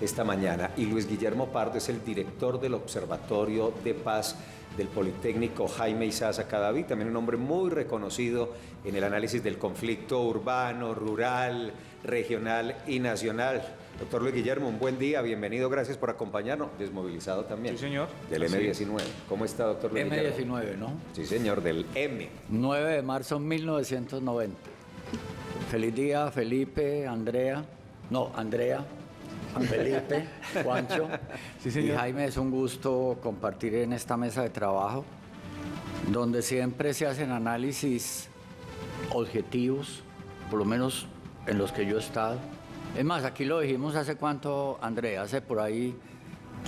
esta mañana. Y Luis Guillermo Pardo es el director del Observatorio de Paz del Politécnico Jaime Isaza Cadavid, también un hombre muy reconocido en el análisis del conflicto urbano, rural, regional y nacional. Doctor Luis Guillermo, un buen día, bienvenido, gracias por acompañarnos, desmovilizado también. Sí, señor. Del M19. ¿Cómo está, doctor Luis Guillermo? M19, ¿no? Sí, señor, del M. 9 de marzo de 1990. Feliz día, Felipe, Andrea, Felipe, Juancho. Sí, señor. Y Jaime, es un gusto compartir en esta mesa de trabajo, donde siempre se hacen análisis objetivos, por lo menos en los que yo he estado. Es más, aquí lo dijimos hace cuánto, Andrea, hace por ahí...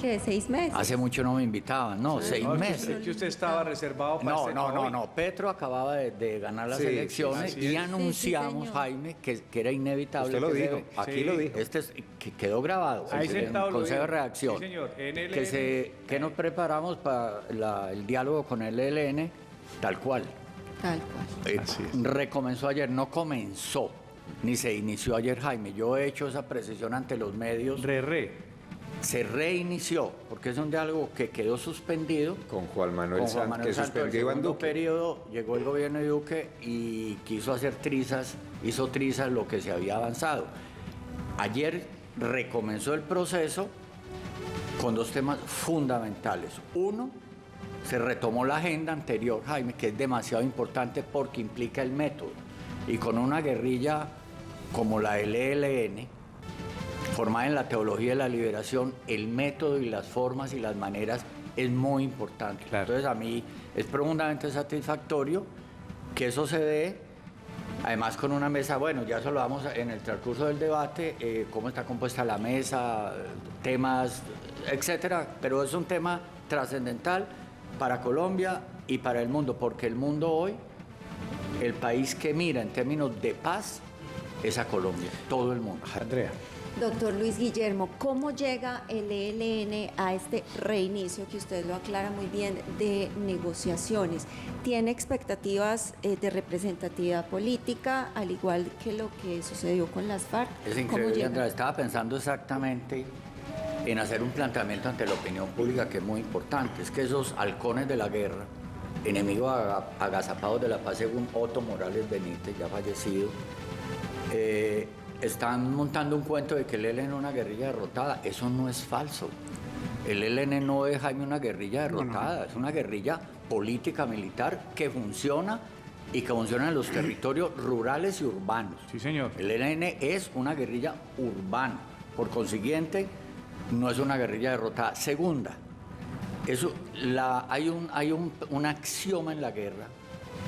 ¿Qué? ¿6 meses? Hace mucho no me invitaban, no, Sí, 6 no, meses. que usted estaba reservado para No. Petro acaba de ganar las Sí, elecciones sí, y sí, anunciamos, señor. Jaime, que era inevitable. Usted lo que dijo, aquí Sí. lo dijo. que quedó grabado Ahí en el sentado lo Consejo de dijo. Redacción. Sí, señor. NLN. Que nos preparamos para el diálogo con el ELN, tal cual. Tal cual. Así es. Recomenzó ayer, no comenzó, ni se inició ayer, Jaime. Yo he hecho esa precisión ante los medios. Se reinició, porque es un diálogo que quedó suspendido. Con Juan Manuel Santos, que Santos, suspendió el Iván segundo Duque. periodo, llegó el gobierno de Duque y quiso hacer hizo trizas lo que se había avanzado. Ayer recomenzó el proceso con 2 temas fundamentales. Uno, se retomó la agenda anterior, Jaime, que es demasiado importante porque implica el método. Y con una guerrilla como la del ELN, formada en la teología de la liberación, el método y las formas y las maneras es muy importante. Claro. Entonces, a mí es profundamente satisfactorio que eso se dé, además con una mesa, bueno, ya eso lo vamos en el transcurso del debate, cómo está compuesta la mesa, temas, etcétera, pero es un tema trascendental para Colombia y para el mundo, porque el mundo hoy, el país que mira en términos de paz, es a Colombia, todo el mundo. Andrea. Doctor Luis Guillermo, ¿cómo llega el ELN a este reinicio, que usted lo aclara muy bien, de negociaciones? ¿Tiene expectativas de representatividad política, al igual que lo que sucedió con las FARC? Es ¿Cómo increíble, llega? Andrea. Estaba pensando exactamente en hacer un planteamiento ante la opinión pública que es muy importante. Es que esos halcones de la guerra, enemigos agazapados de la paz, según Otto Morales Benítez, ya fallecido, están montando un cuento de que el ELN es una guerrilla derrotada. Eso no es falso. El ELN no es, Jaime, una guerrilla derrotada. Es una guerrilla política militar que funciona y que funciona en los territorios rurales y urbanos. Sí, señor. El ELN es una guerrilla urbana. Por consiguiente, no es una guerrilla derrotada. Segunda, hay un axioma en la guerra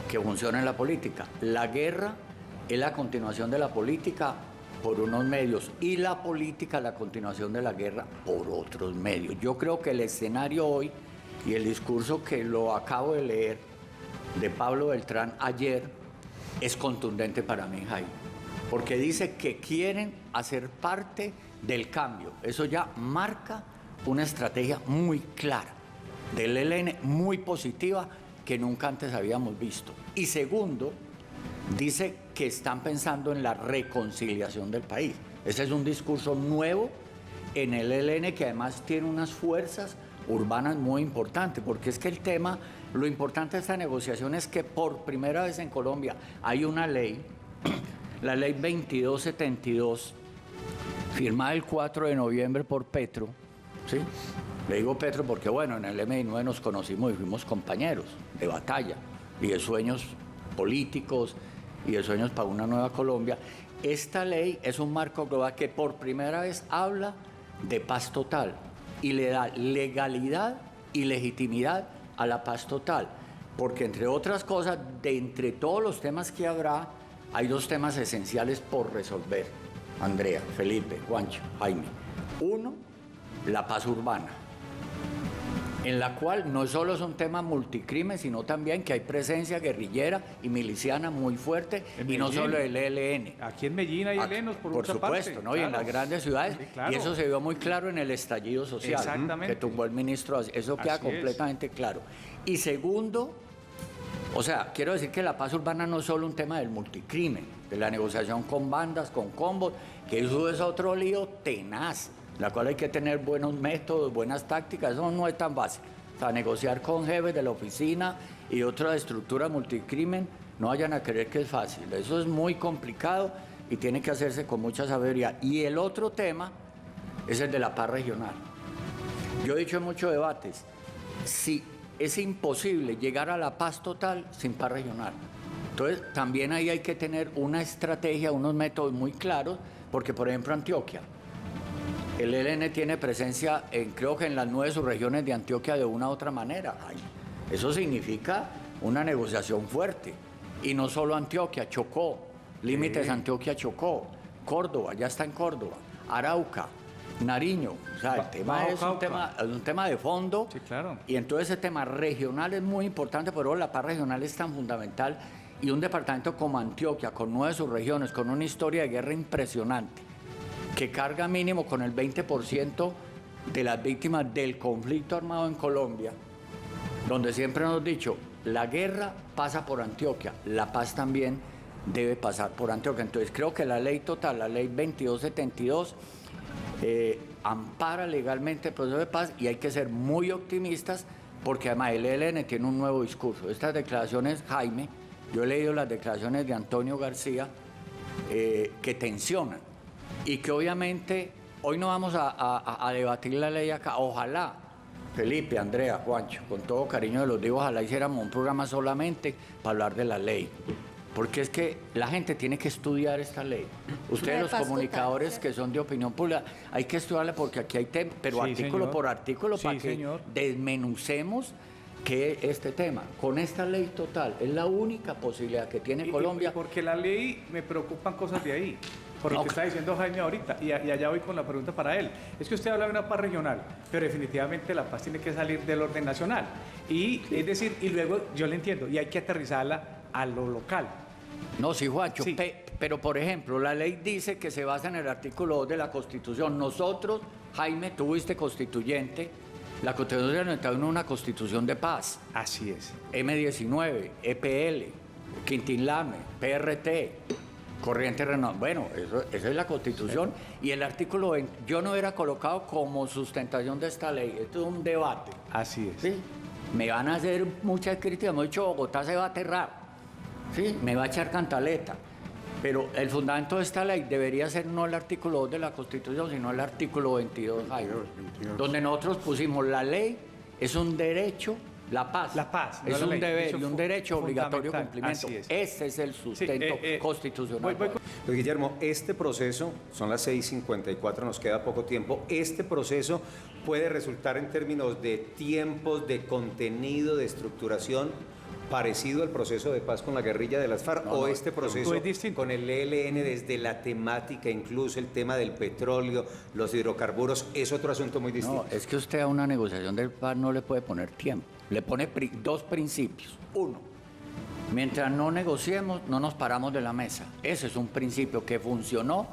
que funciona en la política. La guerra es la continuación de la política por unos medios y la política la continuación de la guerra por otros medios. Yo creo que el escenario hoy y el discurso que lo acabo de leer de Pablo Beltrán ayer es contundente para mí, Jaime, porque dice que quieren hacer parte del cambio. Eso ya marca una estrategia muy clara del ELN, muy positiva, que nunca antes habíamos visto. Y segundo, dice que están pensando en la reconciliación del país. Ese es un discurso nuevo en el ELN, que además tiene unas fuerzas urbanas muy importantes, porque es que el tema, lo importante de esta negociación es que por primera vez en Colombia hay una ley, la ley 2272, firmada el 4 de noviembre por Petro, ¿sí? Le digo Petro porque, bueno, en el M19 nos conocimos y fuimos compañeros de batalla y de sueños políticos y de sueños para una nueva Colombia. Esta ley es un marco global que por primera vez habla de paz total y le da legalidad y legitimidad a la paz total, porque entre otras cosas, de entre todos los temas que habrá, hay 2 temas esenciales por resolver, Andrea, Felipe, Juancho, Jaime. Uno, la paz urbana, en la cual no solo es un tema multicrimen, sino también que hay presencia guerrillera y miliciana muy fuerte, En y no Medellín. solo el ELN. Aquí en Medellín hay helenos, por otra supuesto, parte. ¿no? Y en Claro. las grandes ciudades. Sí, claro. Y eso se vio muy claro en el estallido social, Exactamente. que tumbó el ministro. Eso queda Así es. completamente claro. Y segundo, o sea, quiero decir que la paz urbana no es solo un tema del multicrimen, de la negociación con bandas, con combos, que eso es otro lío tenaz. la cual hay que tener buenos métodos, buenas tácticas, eso no es tan fácil. O sea, negociar con jefes de la oficina y otras estructuras multicrimen, no vayan a creer que es fácil. Eso es muy complicado y tiene que hacerse con mucha sabiduría. Y el otro tema es el de la paz regional. Yo he dicho en muchos debates, si es imposible llegar a la paz total sin paz regional. Entonces, también ahí hay que tener una estrategia, unos métodos muy claros, porque, por ejemplo, Antioquia, el ELN tiene presencia, creo que en las 9 subregiones de Antioquia de una u otra manera. Ay, eso significa una negociación fuerte. Y no solo Antioquia, Chocó, límites Antioquia-Chocó, Córdoba, ya está en Córdoba, Arauca, Nariño. O sea, el tema es un tema de fondo. Sí, claro. Y entonces ese tema regional es muy importante, pero la paz regional es tan fundamental. Y un departamento como Antioquia, con 9 subregiones, con una historia de guerra impresionante, que carga mínimo con el 20% de las víctimas del conflicto armado en Colombia, donde siempre hemos dicho, la guerra pasa por Antioquia, la paz también debe pasar por Antioquia. Entonces creo que la ley total, la ley 2272, ampara legalmente el proceso de paz y hay que ser muy optimistas porque además el ELN tiene un nuevo discurso. Estas declaraciones, Jaime, yo he leído las declaraciones de Antonio García que tensionan y que obviamente hoy no vamos a debatir la ley acá. Ojalá, Felipe, Andrea, Juancho, con todo cariño los digo, ojalá hiciéramos un programa solamente para hablar de la ley. Porque es que la gente tiene que estudiar esta ley. Ustedes los comunicadores que son de opinión pública, hay que estudiarla porque aquí hay temas, pero Sí, artículo señor. por artículo, Sí, para que señor. desmenucemos que este tema. Con esta ley total es la única posibilidad que tiene Colombia. Y porque la ley me preocupan cosas de ahí. Por lo que está diciendo Jaime ahorita, y allá voy con la pregunta para él. Es que usted habla de una paz regional, pero definitivamente la paz tiene que salir del orden nacional. Y es decir, y luego yo le entiendo, y hay que aterrizarla a lo local. No, sí, Juancho, Sí. pero por ejemplo, la ley dice que se basa en el artículo 2 de la Constitución. Nosotros, Jaime, tú fuiste constituyente, la Constitución del 91 es una constitución de paz. Así es. M19, EPL, Quintín Lame, PRT, Corriente Renovada. Bueno, esa es la Constitución. Y el artículo 20, yo no era colocado como sustentación de esta ley. Esto es un debate. Así es. ¿Sí? Me van a hacer muchas críticas. Hemos dicho, Bogotá se va a aterrar. ¿Sí? Me va a echar cantaleta. Pero el fundamento de esta ley debería ser no el artículo 2 de la Constitución, sino el artículo 22, Jaime, donde nosotros pusimos la ley es un derecho, la paz. La paz, no es la un ley. deber Eso y un es derecho obligatorio de fundamental. cumplimiento. Así es. Ese es el sustento constitucional. voy con- Pues, Guillermo, este proceso, son las 6:54, nos queda poco tiempo, este proceso puede resultar en términos de tiempos, de contenido, de estructuración, parecido al proceso de paz con la guerrilla de las FARC, o este proceso es distinto. con el ELN desde la temática, incluso el tema del petróleo, los hidrocarburos, es otro asunto muy distinto. No, es que usted a una negociación del paz no le puede poner tiempo. Le pone dos principios. Uno, mientras no negociemos, no nos paramos de la mesa. Ese es un principio que funcionó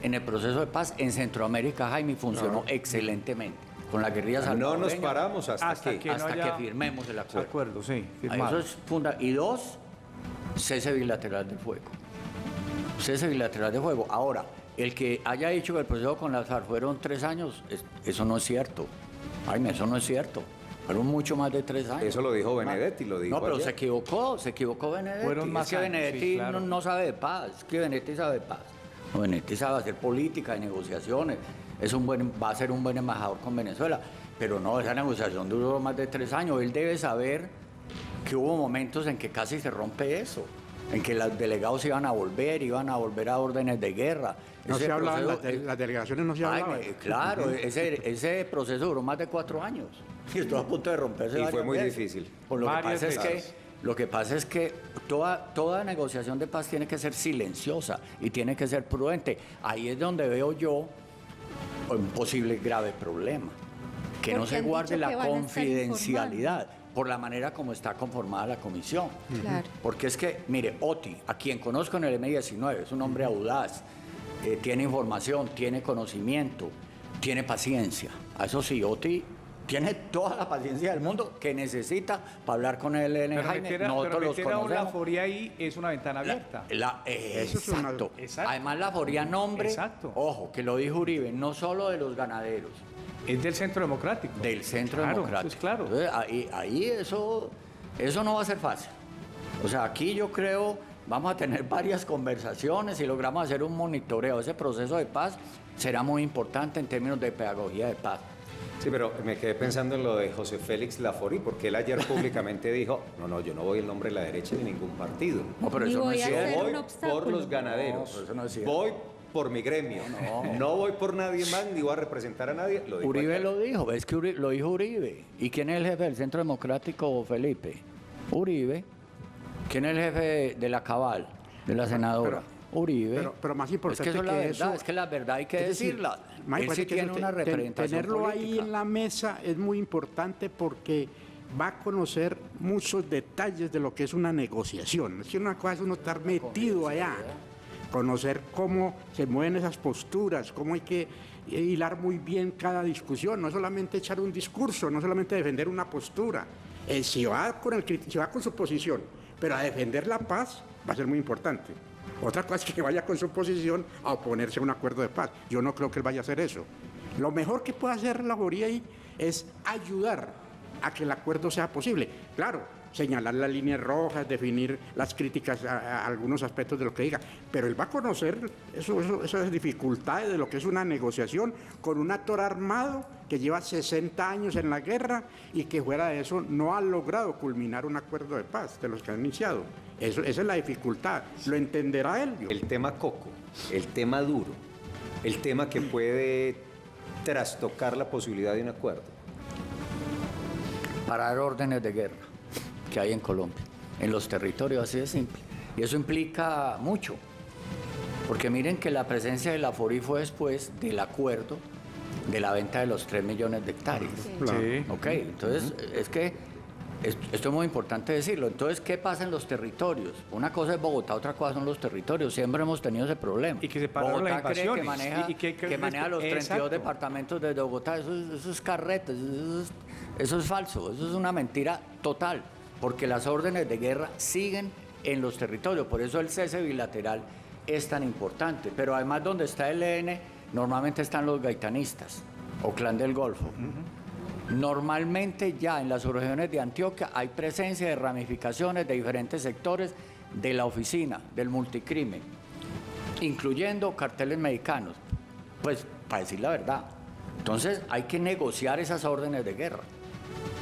en el proceso de paz en Centroamérica, Jaime, y funcionó excelentemente. Con la guerrilla No salvadoreña. nos paramos hasta que... no haya que firmemos el acuerdo. Acuerdo, sí. Eso Firmado. es fundamental. Y dos, cese bilateral del fuego. Cese bilateral de fuego. Ahora, el que haya dicho que el proceso con las FARC fueron 3 años, eso no es cierto. Jaime, eso no es cierto. Fueron mucho más de 3 años. Eso lo dijo Benedetti, lo dijo No, pero ayer. se equivocó Benedetti. Fueron más es que años, Benedetti sí, claro. no sabe de paz, es que Benedetti sabe de paz. No, Benedetti sabe hacer política y negociaciones, va a ser un buen embajador con Venezuela, pero no, esa negociación duró más de 3 años. Él debe saber que hubo momentos en que casi se rompe eso, en que los delegados iban a volver a órdenes de guerra. No Ese se hablaban, proceso- las delegaciones no se hablaban. Claro, ese proceso duró más de 4 años y estuvo a punto de romperse. Y fue varias muy veces. difícil. Pues lo que Varias pasa es veces. que lo que pasa es que toda negociación de paz tiene que ser silenciosa y tiene que ser prudente. Ahí es donde veo yo un posible grave problema. Que no Porque se han guarde dicho la que van a estar confidencialidad por la manera como está conformada la comisión. Claro. Porque es que, mire, Oti, a quien conozco en el M19, es un hombre audaz, tiene información, tiene conocimiento, tiene paciencia. A eso sí, Oti tiene toda la paciencia del mundo que necesita para hablar con el ELN, Pero Jaime. meter a Nosotros los un conocemos. Laforía ahí es una ventana abierta. Eso es una- exacto. Además, la Foría nombre, Exacto. ojo, que lo dijo Uribe, no solo de los ganaderos, Es del Centro Democrático. del Centro Claro, Democrático. eso es claro. Entonces, ahí eso no va a ser fácil. O sea, aquí yo creo vamos a tener varias conversaciones y logramos hacer un monitoreo. Ese proceso de paz será muy importante en términos de pedagogía de paz. Sí, pero me quedé pensando en lo de José Félix Laforí, porque él ayer públicamente dijo, no, yo no voy en nombre de la derecha ni ningún partido. No, pero Ni eso no voy es a cierto. hacer Yo voy un obstáculo. por los ganaderos, No, pero eso no es cierto. voy por mi gremio, no voy por nadie más, ni voy a representar a nadie. Lo dijo Uribe ayer. lo dijo, es que lo dijo Uribe. ¿Y quién es el jefe del Centro Democrático, Felipe? Uribe. ¿Quién es el jefe de la Cabal, de la senadora? Uribe. pero más importante es que eso es la que verdad, eso- es que la verdad hay que Es decir, decirla. más Él importante sí que tiene eso, una representación tenerlo ahí política. en la mesa es muy importante porque va a conocer muchos detalles de lo que es una negociación. Es que una cosa es uno estar metido allá, conocer cómo se mueven esas posturas, cómo hay que hilar muy bien cada discusión, no solamente echar un discurso, no solamente defender una postura. Si va con su posición, pero a defender la paz va a ser muy importante. Otra cosa es que vaya con su posición a oponerse a un acuerdo de paz. Yo no creo que él vaya a hacer eso. Lo mejor que puede hacer la Foría ahí es ayudar a que el acuerdo sea posible. Claro, señalar las líneas rojas, definir las críticas a algunos aspectos de lo que diga, pero él va a conocer esas dificultades de lo que es una negociación con un actor armado que lleva 60 años en la guerra y que fuera de eso no ha logrado culminar un acuerdo de paz de los que han iniciado. Esa es la dificultad. Lo entenderá él. El tema coco, el tema duro, el tema que puede trastocar la posibilidad de un acuerdo. Parar órdenes de guerra que hay en Colombia, en los territorios, así de simple. Y eso implica mucho, porque miren que la presencia de la FORI fue después del acuerdo de la venta de los 3 millones de hectáreas. Sí. Ok, entonces es que esto es muy importante decirlo. Entonces, ¿qué pasa en los territorios? Una cosa es Bogotá, otra cosa son los territorios. Siempre hemos tenido ese problema. Y que se pararon las Bogotá cree que invasiones. maneja, Y que maneja los 32 Exacto. departamentos de Bogotá. Eso es carreta, eso es falso, eso es una mentira total. Porque las órdenes de guerra siguen en los territorios. Por eso el cese bilateral es tan importante. Pero además, donde está el ELN, normalmente están los gaitanistas o Clan del Golfo. Normalmente ya en las regiones de Antioquia hay presencia de ramificaciones de diferentes sectores de la oficina, del multicrimen, incluyendo carteles mexicanos. Pues, para decir la verdad. Entonces, hay que negociar esas órdenes de guerra.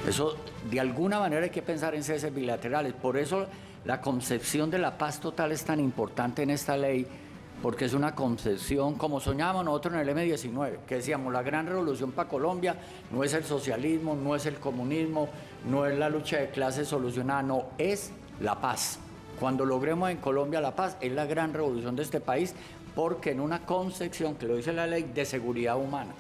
Eso, de alguna manera, hay que pensar en ceses bilaterales. Por eso, la concepción de la paz total es tan importante en esta ley, porque es una concepción, como soñábamos nosotros en el M-19, que decíamos, la gran revolución para Colombia no es el socialismo, no es el comunismo, no es la lucha de clases solucionada, no, es la paz. Cuando logremos en Colombia la paz, es la gran revolución de este país, porque en una concepción, que lo dice la ley, de seguridad humana,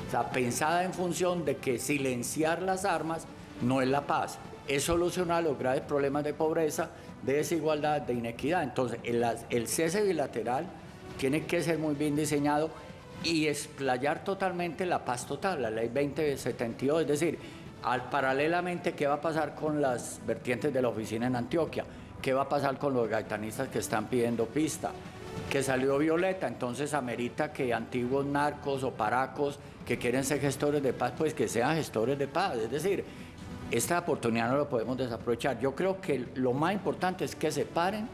o sea, pensada en función de que silenciar las armas no es la paz, es solucionar los graves problemas de pobreza, de desigualdad, de inequidad. Entonces, el cese bilateral tiene que ser muy bien diseñado y explayar totalmente la paz total, la ley 2072, es decir, paralelamente, ¿qué va a pasar con las vertientes de la oficina en Antioquia? ¿Qué va a pasar con los gaitanistas que están pidiendo pista? Que salió Violeta, entonces amerita que antiguos narcos o paracos que quieren ser gestores de paz, pues que sean gestores de paz. Es decir, esta oportunidad no la podemos desaprovechar. Yo creo que lo más importante es que se paren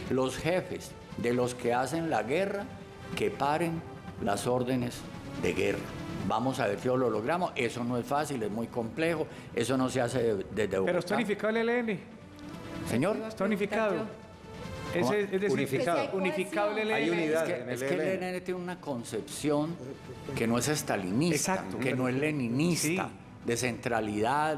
los jefes de los que hacen la guerra, que paren las órdenes de guerra. Vamos a ver si lo logramos. Eso no es fácil, es muy complejo. Eso no se hace desde Bogotá. Pero está unificado el ELN. Señor, Está unificado. Es decir, Unificado. unificado el ELN. Hay unidad. es que el ELN tiene una concepción que no es estalinista, Exacto. que no es leninista, Sí. de centralidad,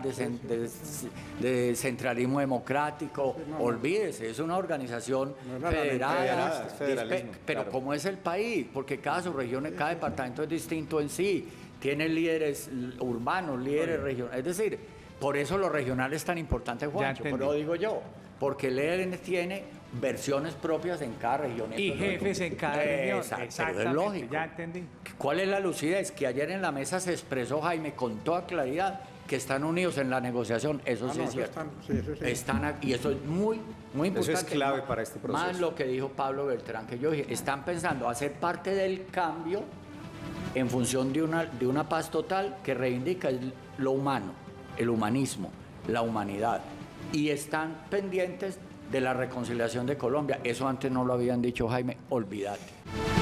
de centralismo democrático. Olvídese, es una organización federada. es federalismo, Pero claro. ¿cómo es el país? Porque cada subregión, cada departamento es distinto en sí. Tiene líderes urbanos, líderes regionales. Es decir, por eso lo regional es tan importante, Juancho, entendí. pero lo digo yo. Porque el ELN tiene versiones propias en cada región. Y Eso es jefes lógico. en cada región. Exacto, pero Exactamente, es lógico. ya entendí. ¿Cuál es la lucidez? Que ayer en la mesa se expresó Jaime con toda claridad que están unidos en la negociación. Eso sí no, es eso cierto. sí, eso sí. Y eso es muy, muy Eso importante. es clave para este proceso. Más lo que dijo Pablo Beltrán, que yo dije, están pensando hacer parte del cambio en función de una paz total que reivindica lo humano, el humanismo, la humanidad. Y están pendientes de la reconciliación de Colombia. Eso antes no lo habían dicho, Jaime, olvídate.